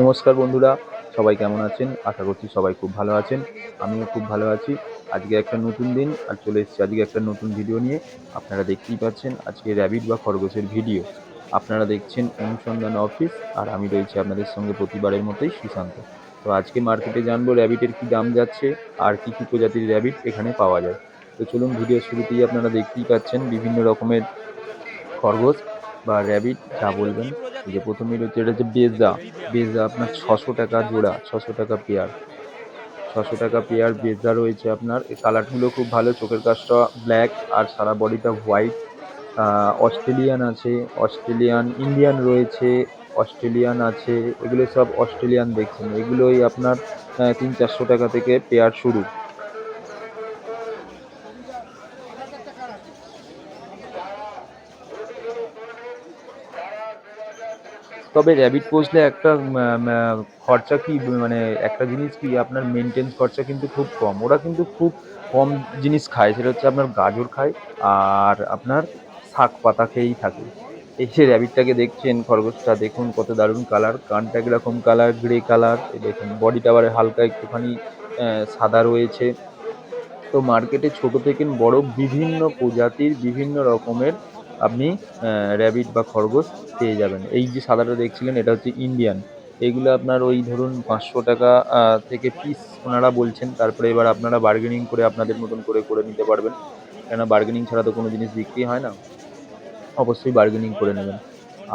নমস্কার বন্ধুরা, সবাই কেমন আছেন? আশা করছি সবাই খুব ভালো আছেন। আমিও খুব ভালো আছি। আজকে একটা নতুন দিন আর চলে এসেছি আজকে একটা নতুন ভিডিও নিয়ে। আপনারা দেখতেই পাচ্ছেন আজকে র‍্যাবিট বা খরগোশের ভিডিও। আপনারা দেখছেন অনুসন্ধান অফিস আর আমি রয়েছি আপনাদের সঙ্গে প্রতিবারের মতোই সুশান্ত। তো আজকে মার্কেটে জানবো র‍্যাবিটের কী দাম যাচ্ছে আর কী কী প্রজাতির র‍্যাবিট এখানে পাওয়া যায়। তো চলুন ভিডিওর শুরুতেই আপনারা দেখতেই পাচ্ছেন বিভিন্ন রকমের খরগোশ বা র‍্যাবিট যা বলবেন। এই যে প্রথমেই রয়েছে এটা হচ্ছে বেজা। বেজা আপনার ৬০০ টাকা জোড়া, ৬০০ টাকা পেয়ার। ৬০০ টাকা পেয়ার বেজা রয়েছে আপনার। এই কালারগুলো খুব ভালো, চোখের কাছটা ব্ল্যাক আর সারা বডিটা হোয়াইট। অস্ট্রেলিয়ান আছে, অস্ট্রেলিয়ান, ইন্ডিয়ান রয়েছে, অস্ট্রেলিয়ান আছে। এগুলো সব অস্ট্রেলিয়ান দেখছেন। এগুলোই আপনার ৩০০-৪০০ টাকা থেকে পেয়ার শুরু। তবে র‍্যাবিট পুষলে একটা খরচা কি, মানে একটা জিনিস কি, আপনার মেনটেন্স খরচা কিন্তু খুব কম। ওরা কিন্তু খুব কম জিনিস খায়, সেটা হচ্ছে আপনার গাজর খায় আর আপনার শাক পাতা খেয়েই থাকে। এই যে র‍্যাবিটটাকে দেখছেন, খরগোশটা দেখুন কত দারুণ কালার, কানটা একরকম কালার, গ্রে কালার। এই দেখুন বডিটা আবার হালকা একটুখানি সাদা রয়েছে। তো মার্কেটে ছোট থেকে বড় বিভিন্ন প্রজাতির বিভিন্ন রকমের আপনি র‍্যাবিট বা খরগোশ পেয়ে যাবেন। এই যে সাদাটা দেখছিলেন এটা হচ্ছে ইন্ডিয়ান। এইগুলো আপনার ওই ধরুন ৫০০ টাকা থেকে পিস ওনারা বলছেন। তারপরে এবার আপনারা বার্গেনিং করে আপনাদের মতন করে নিতে পারবেন। কেননা বার্গেনিং ছাড়া তো কোনো জিনিস বিক্রি হয় না। অবশ্যই বার্গেনিং করে নেবেন।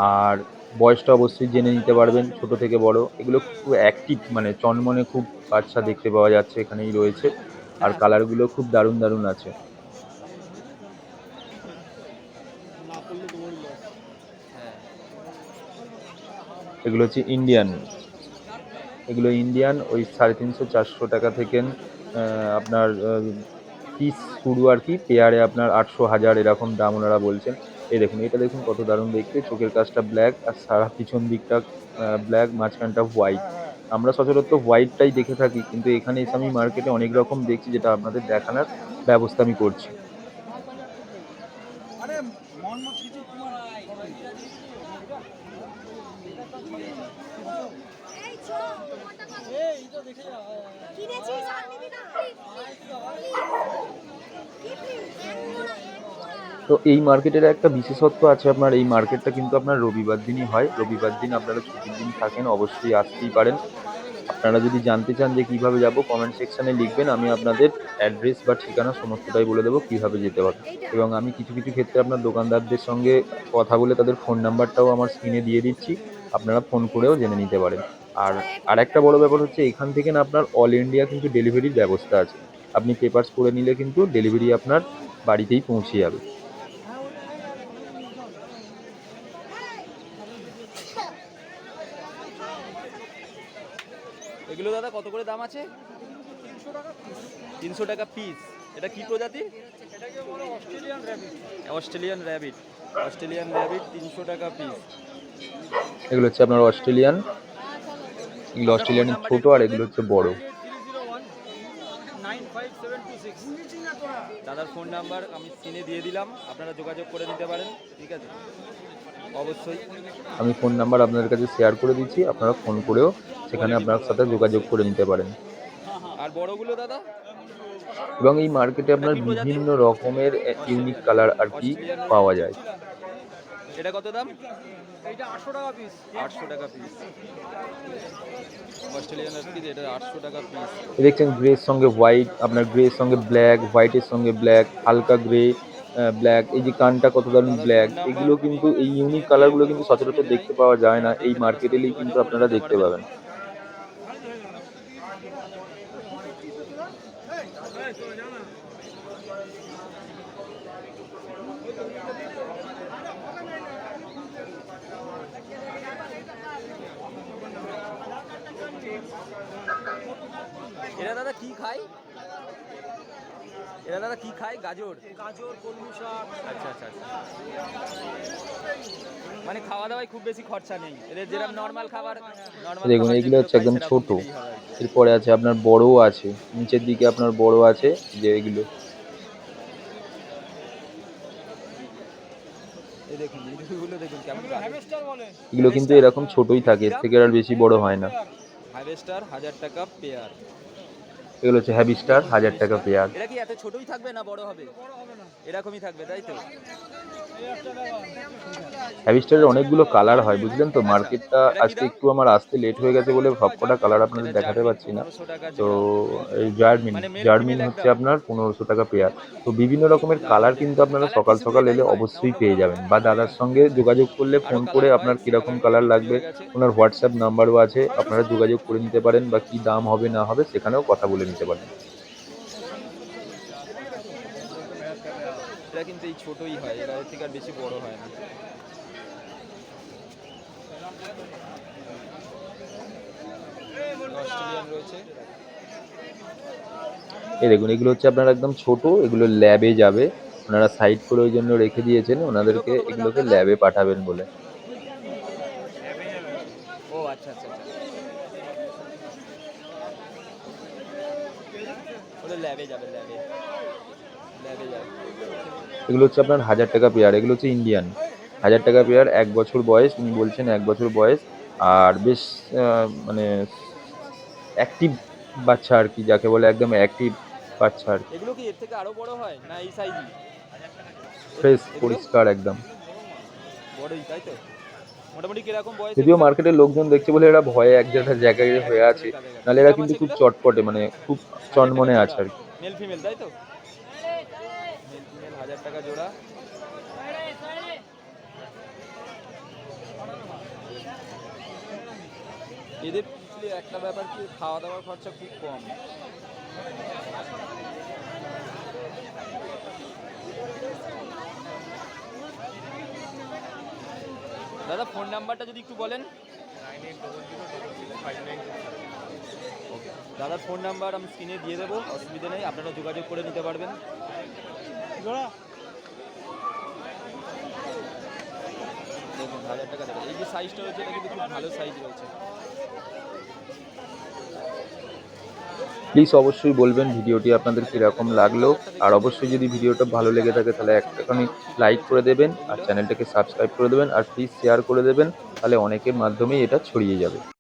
আর বয়সটা অবশ্যই জেনে নিতে পারবেন, ছোট থেকে বড়। এগুলো খুব অ্যাক্টিভ, মানে চনমনে খুব বাচ্চা দেখতে পাওয়া যাচ্ছে, এখানেই রয়েছে। আর কালারগুলো খুব দারুণ দারুণ আছে। এগুলো হচ্ছে ইন্ডিয়ান। এগুলো ইন্ডিয়ান, ওই ৩৫০-৪০০ টাকা থেকে আপনার পিস শুরু আর কি। পেয়ারে আপনার ৮০০-১০০০ এরকম দাম ওনারা বলছেন। এই দেখুন, এটা দেখুন কত দারুণ দেখতে, চোখের কাছটা ব্ল্যাক আর সারা পিছন দিকটা ব্ল্যাক, মাঝখানটা হোয়াইট। আমরা সচরাচর হোয়াইটটাই দেখে থাকি, কিন্তু এখানে এসে আমি মার্কেটে অনেক রকম দেখছি, যেটা আপনাদের দেখানোর ব্যবস্থা আমি করছি। তো এই মার্কেটের একটা বিশেষত্ব আছে আপনার, এই মার্কেটটা কিন্তু আপনার রবিবার দিনই হয়। রবিবার দিন আপনারা ছুটির দিন থাকেন, অবশ্যই আসতেই পারেন। আপনারা যদি জানতে চান যে কীভাবে যাব, কমেন্ট সেকশানে লিখবেন, আমি আপনাদের অ্যাড্রেস বা ঠিকানা সমস্তটাই বলে দেবো কীভাবে যেতে হবে। এবং আমি কিছু কিছু ক্ষেত্রে আপনার দোকানদারদের সঙ্গে কথা বলে তাদের ফোন নাম্বারটাও আমার স্ক্রিনে দিয়ে দিচ্ছি, আপনারা ফোন করেও জেনে নিতে পারেন। আর আরেকটা বড় ব্যাপার হচ্ছে, এখান থেকে না আপনার অল ইন্ডিয়া কিন্তু ডেলিভারির ব্যবস্থা আছে। আপনি পেপারস করে নিলে কিন্তু ডেলিভারি আপনার বাড়িতেই পৌঁছে যাবে। এগুলো দাদা কত করে দাম আছে? ৩০০ টাকা পিস। এটা কি প্রজাতি? Australian rabbit. অস্ট্রেলিয়ান র্যাবিট ৩০০ টাকা পিস। এগুলো হচ্ছে আপনার অস্ট্রেলিয়ান। এগুলো দাদা ফোন অস্ট্রেলিয়ানের নাম্বারটা ছোট একটু আর বলবেন। এগুলো হচ্ছে বড়। দাদার ফোন নাম্বার আমি স্ক্রিনে দিয়ে দিলাম, আপনারা যোগাযোগ করে নিতে পারেন, ঠিক আছে? অবশ্যই। আমি ফোন নাম্বার আপনাদের কাছে শেয়ার করে দিচ্ছি, আপনারা ফোন করেও সেখানে আপনার সাথে যোগাযোগ করে নিতে পারেন। আর বড়গুলো দাদা? এবং এই মার্কেটে এটা আপনার কি প্রজাতি? বিভিন্ন রকমের ইউনিক কালার আর কি অস্ট্রেলিয়ান। পাওয়া যায়। এটা কত দাম? এটা ৮০০ টাকা পিস। ৮০০ টাকা পিস। অস্ট্রেলিয়ান র্যাবিট, এটা ৮০০ টাকা পিস। দেখছেন গ্রের সঙ্গে হোয়াইট, আপনার গ্রের সঙ্গে ব্ল্যাক, হোয়াইটের সঙ্গে ব্ল্যাক, হালকা গ্রে, ব্ল্যাক। এই যে কানটা কত দারুণ দাদার ব্ল্যাক। Phone number. এগুলো কিন্তু, এই ইউনিক কালারগুলো কিন্তু সচরাচর দেখতে পাওয়া যায় না, এই মার্কেট এলেই কিন্তু যোগাযোগ করে আপনারা নিতে দেখতে পারবেন। পাবেন। এরা দাদা কি খায়? এরা দাদা কি খায়? গাজর, কলমি শাক। আচ্ছা আচ্ছা আচ্ছা। মানে খাওয়া দাওয়ায় খুব বেশি খরচা নেই এদের, যেরকম নর্মাল খাবার দেখুন এইগুলো যেগুলো হচ্ছে খায় একদম সেরকম ছোট। দিলেই হবে আর কি। এরপরে আছে আপনার বড়ও আছে, নিচের দিকে আপনার বড় আছে, যে এগুলো। এই দেখুন এইগুলো দেখুন কেমন এগুলো কিন্তু এরকম ছোটই থাকে, এর থেকে আর বেশি বড় হয় না। হারভেস্টার 1000 টাকা পেয়ার। এগুলো হচ্ছে হ্যাভিস্টার, 1000 টাকা পেয়ার। এটা কি এত ছোটই থাকবে না বড় হবে? এরকমই থাকবে তাই তো? হ্যাভিস্টারের অনেকগুলো কালার হয়, বুঝলেন তো। আচ্ছা, মার্কেটটা এটা কি আজকে দাম? একটু আমার আসতে লেট হয়ে গেছে বলে সবকটা কালার আপনাদের এটা দেখাতে জার্মিন পারছি না। 1500 টাকা তো জোড়া। এই জার্মিন, মানে মেল জার্মিন ফিমেল হচ্ছে একদম। আপনার 1500 টাকা পেয়ার। তো বিভিন্ন রকমের দারুণ কালার কিন্তু দেখতে। আপনারা কালার কি সকাল শুধু সকাল এটাই এলে হয় না অবশ্যই অন্য পেয়ে কোনো যাবেন, বা দাদার সঙ্গে যোগাযোগ করলে, আরো ফোন কালার করে হয়? আপনার কিরকম কালারগুলো কালার বিক্রি লাগবে, হয়ে গেছে। ওনার হোয়াটসঅ্যাপ নাম্বারও আছে, আপনারা যোগাযোগ করে নিতে পারেন, বা কি দাম হবে না হবে সেখানেও কথা বলে নিতে পারেন। এটা কিন্তু এই ছোটই হয়, এরা এর থেকে আর বেশি বড় হয় না। অস্ট্রেলিয়ান রয়েছে। এই দেখুন, এগুলো হচ্ছে আপনার একদম ছোট, এগুলো ল্যাবে যাবে। ওনারা সাইড করে ওই জন্য রেখে দিয়েছেন, এগুলো ওনাদেরকে কত করে দাম এগুলোকে দাদা? ল্যাবে পাঠাবেন বলে। ও আচ্ছা আচ্ছা আচ্ছা। ওটা ল্যাবে যাবে, ল্যাবে ল্যাবে যাবে। এগুলো হচ্ছে আপনার 1000 টাকা পেয়ার। এগুলো হচ্ছে ইন্ডিয়ান, 1000 টাকা পেয়ার। 1 বছর বয়স, উনি বলছেন 1 বছর বয়স। আর বেশ মানে অ্যাক্টিভ বাচ্চা আর কি, যাকে বলে একদম অ্যাক্টিভ বাচ্চা আর কি। এগুলো কি এর থেকে আরো বড় হয় না এই সাইজই? ফ্রেশ, এগুলো পরিষ্কার একদম। বড়ই তাই তো? মোটামুটি কিরকম বয়স যদিও এগুলো? মার্কেটের লোকজন দেখছে বলে এরা ভয়ে এক জায়গায় জায়গায় হয়ে এক আছে, বছরের কাছাকাছি। নাহলে কি এরা দাম কিন্তু আছে খুব এগুলো? চটপটে, মানে খুব 1000 টাকা চনমনে আছে জোড়া। আর কি। মেল ফিমেল তাই তো? মেল ফিমেল 1000 টাকা জোড়া। এদের পুষলে একটা ব্যাপার কি, খাওয়া দাওয়ার খরচা খুব কম। দাদা ফোন নাম্বারটা যদি একটু বলেন। ওকে, দাদার ফোন নাম্বার আমি স্ক্রিনে দিয়ে দেবো, অসুবিধা নেই, আপনারা যোগাযোগ করে নিতে পারবেন। দেখুন 1000 টাকা দেবে। এই যে সাইজটা রয়েছে এটা কিন্তু খুব ভালো সাইজ রয়েছে। প্লিজ অবশ্যই বলবেন ভিডিওটি আপনাদের 1000 টাকা কীরকম জোড়া। এই লাগলো। কালারটা আর দেখুন। অবশ্যই যদি ভিডিওটা ভালো লেগে থাকে তাহলে একটাখানি দারুণ ছিটে লাইক রয়েছে করে দেবেন, আর এগুলো। চ্যানেলটাকে সাবস্ক্রাইব করে দেবেন, আর প্লিজ শেয়ার করে দেবেন, তাহলে অনেকের মাধ্যমেই এটা ছড়িয়ে যাবে।